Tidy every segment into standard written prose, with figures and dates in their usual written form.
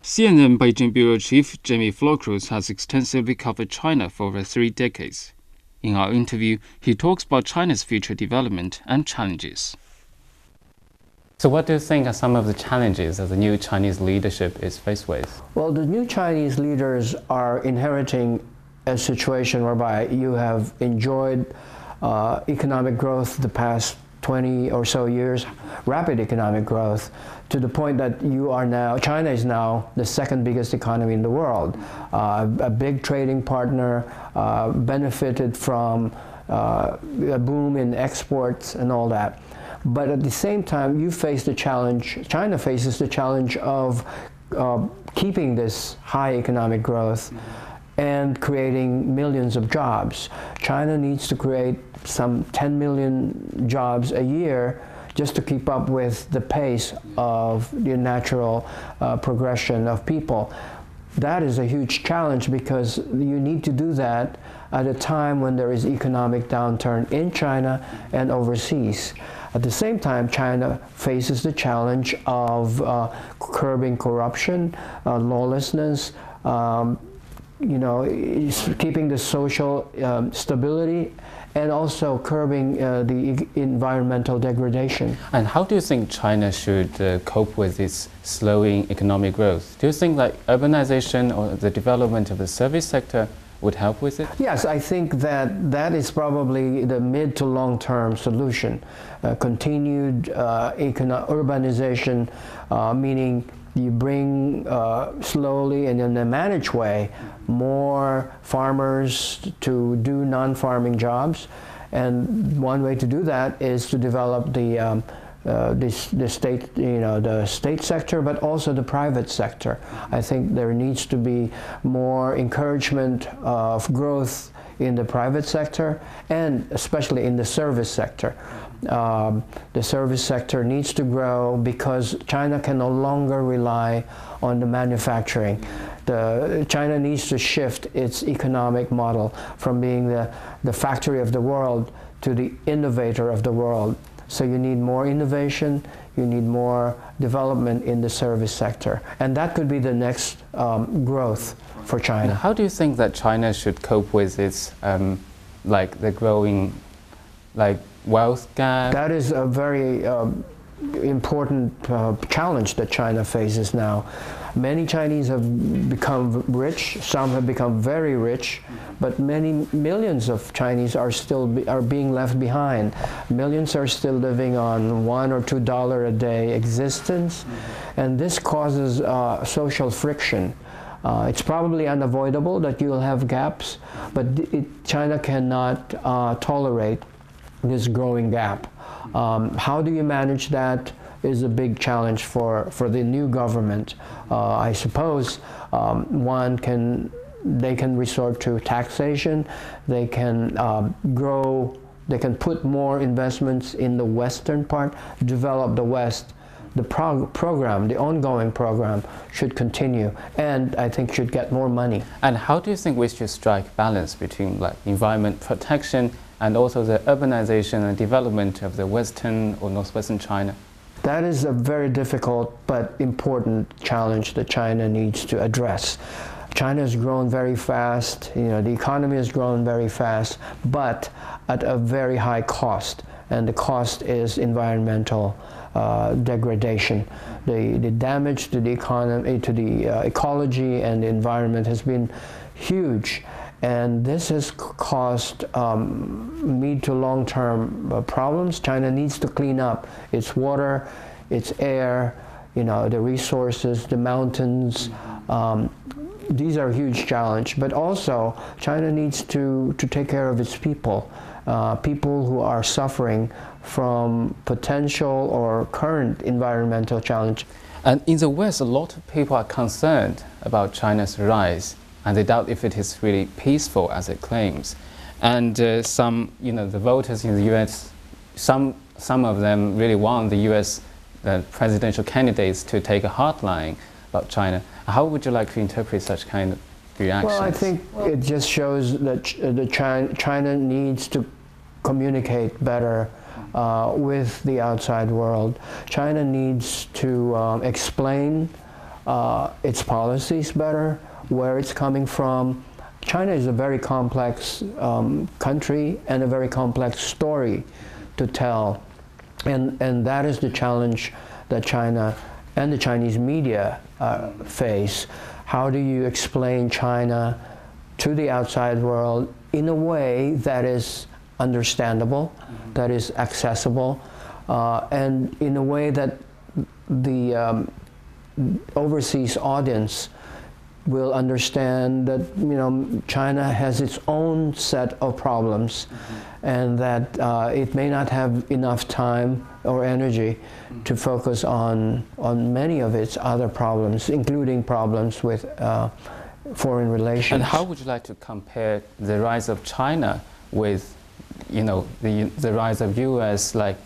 CNN Beijing Bureau Chief Jaime FlorCruz has extensively covered China for over 3 decades. In our interview, he talks about China's future development and challenges. So what do you think are some of the challenges that the new Chinese leadership is faced with? Well, the new Chinese leaders are inheriting a situation whereby you have enjoyed economic growth the past 20 or so years, rapid economic growth, to the point that China is now the second biggest economy in the world, a big trading partner, benefited from a boom in exports and all that. But at the same time, China faces the challenge of keeping this high economic growth and creating millions of jobs. China needs to create some 10 million jobs a year just to keep up with the pace of the natural progression of people. That is a huge challenge because you need to do that at a time when there is economic downturn in China and overseas. At the same time, China faces the challenge of curbing corruption, lawlessness, keeping the social stability, and also curbing the environmental degradation. And how do you think China should cope with this slowing economic growth? Do you think like urbanization or the development of the service sector would help with it? Yes, I think that is probably the mid to long-term solution. Continued urbanization, meaning you bring slowly and in a managed way more farmers to do non-farming jobs, and one way to do that is to develop the state sector, but also the private sector. I think there needs to be more encouragement of growth in the private sector and especially in the service sector. The service sector needs to grow because China can no longer rely on the manufacturing. China needs to shift its economic model from being the factory of the world to the innovator of the world. So you need more innovation, you need more development in the service sector. And that could be the next growth for China. And how do you think that China should cope with its, the growing, wealth gap? That is a very important challenge that China faces now. Many Chinese have become rich, some have become very rich, but many millions of Chinese are being left behind. Millions are still living on $1 or $2 a day existence, and this causes social friction. It's probably unavoidable that you will have gaps, but China cannot tolerate this growing gap. How do you manage that is a big challenge for the new government. I suppose they can resort to taxation, they can they can put more investments in the western part, develop the West. The the ongoing program should continue, and I think should get more money. And how do you think we should strike balance between environment protection and also the urbanization and development of the western or northwestern China? That is a very difficult but important challenge that China needs to address. China has grown very fast, the economy has grown very fast, but at a very high cost, and the cost is environmental degradation. The damage to the economy, to the ecology and the environment has been huge, and this has caused mid to long-term problems. China needs to clean up its water, its air, the resources, the mountains. These are a huge challenge, but also China needs to take care of its people, people who are suffering from potential or current environmental challenge. And in the West, a lot of people are concerned about China's rise, and they doubt if it is really peaceful as it claims. And some, the voters in the US, some of them really want the US presidential candidates to take a hard line about China. How would you like to interpret such kind of reactions? Well, I think it just shows that China needs to communicate better with the outside world. China needs to explain its policies better, where it's coming from. China is a very complex country and a very complex story to tell. And that is the challenge that China and the Chinese media face. How do you explain China to the outside world in a way that is understandable, that is accessible, and in a way that the overseas audience will understand that, you know, China has its own set of problems, and that it may not have enough time or energy to focus on many of its other problems, including problems with foreign relations. And how would you like to compare the rise of China with, you know, the rise of U.S. Like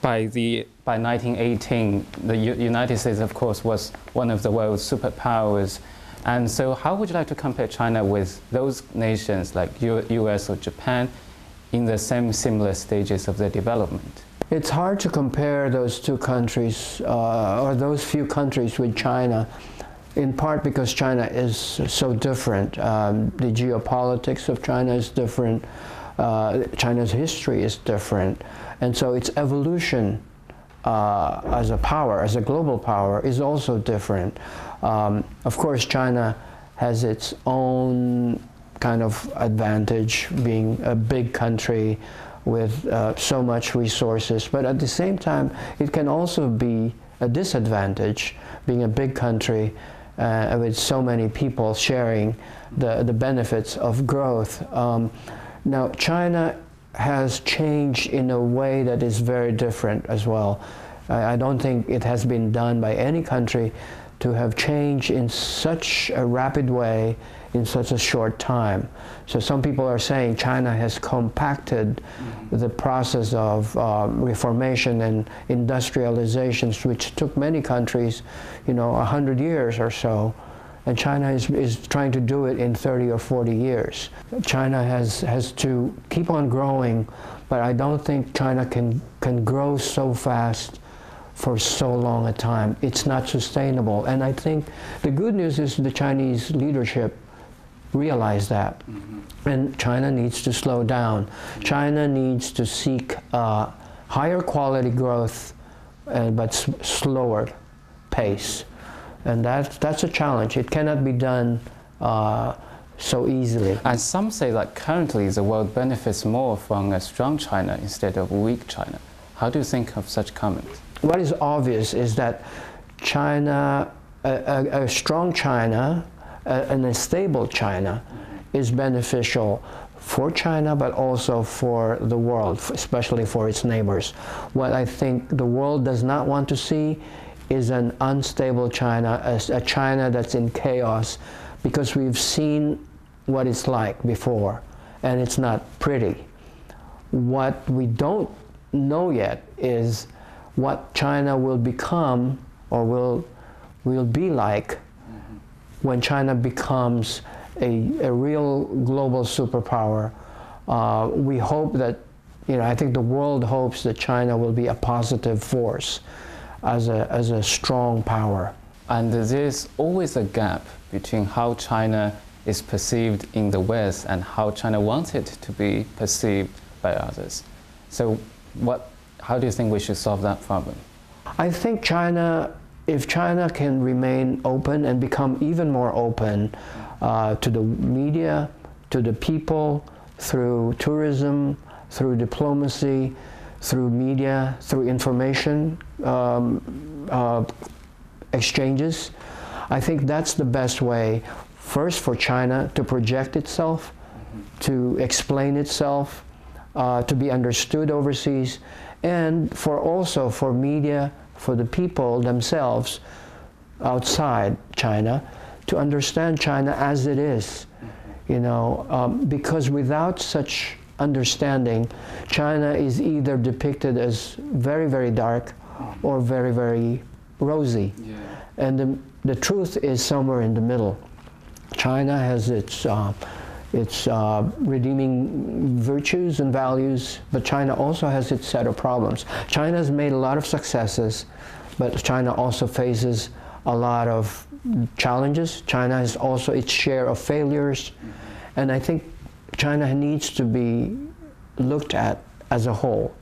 by 1918, the United States, of course, was one of the world's superpowers. And so how would you like to compare China with those nations like US or Japan in the same similar stages of their development? It's hard to compare those two countries, or those few countries, with China, in part because China is so different. The geopolitics of China is different. China's history is different. And so its evolution as a power, as a global power, is also different. Of course, China has its own kind of advantage, being a big country with so much resources, but at the same time, it can also be a disadvantage, being a big country with so many people sharing the benefits of growth. Now, China has changed in a way that is very different as well. I don't think it has been done by any country to have changed in such a rapid way in such a short time. So some people are saying China has compacted the process of reformation and industrializations, which took many countries, you know, 100 years or so. And China is trying to do it in 30 or 40 years. China has to keep on growing, but I don't think China can grow so fast for so long a time. It's not sustainable. And I think the good news is the Chinese leadership realize that. And China needs to slow down. China needs to seek higher quality growth, but slower pace. And that's a challenge. It cannot be done so easily. And some say that currently the world benefits more from a strong China instead of a weak China. How do you think of such comments? What is obvious is that China, a strong China, and a stable China is beneficial for China, but also for the world, especially for its neighbors. What I think the world does not want to see is an unstable China, a China that's in chaos, because we've seen what it's like before, and it's not pretty. What we don't know yet is what China will become, or will be like, when China becomes a real global superpower. We hope that, you know, I think the world hopes that China will be a positive force as a strong power. And there's always a gap between how China is perceived in the West and how China wants it to be perceived by others. So how do you think we should solve that problem? I think if China can remain open and become even more open to the media, to the people, through tourism, through diplomacy, through media, through information exchanges, I think that's the best way, first for China to project itself, to explain itself, to be understood overseas, and also for media, for the people themselves outside China, to understand China as it is, you know, because without such understanding, China is either depicted as very, very dark or very, very rosy. Yeah. And the truth is somewhere in the middle. China has its redeeming virtues and values, but China also has its set of problems. China has made a lot of successes, but China also faces a lot of challenges. China has also its share of failures. And I think China needs to be looked at as a whole.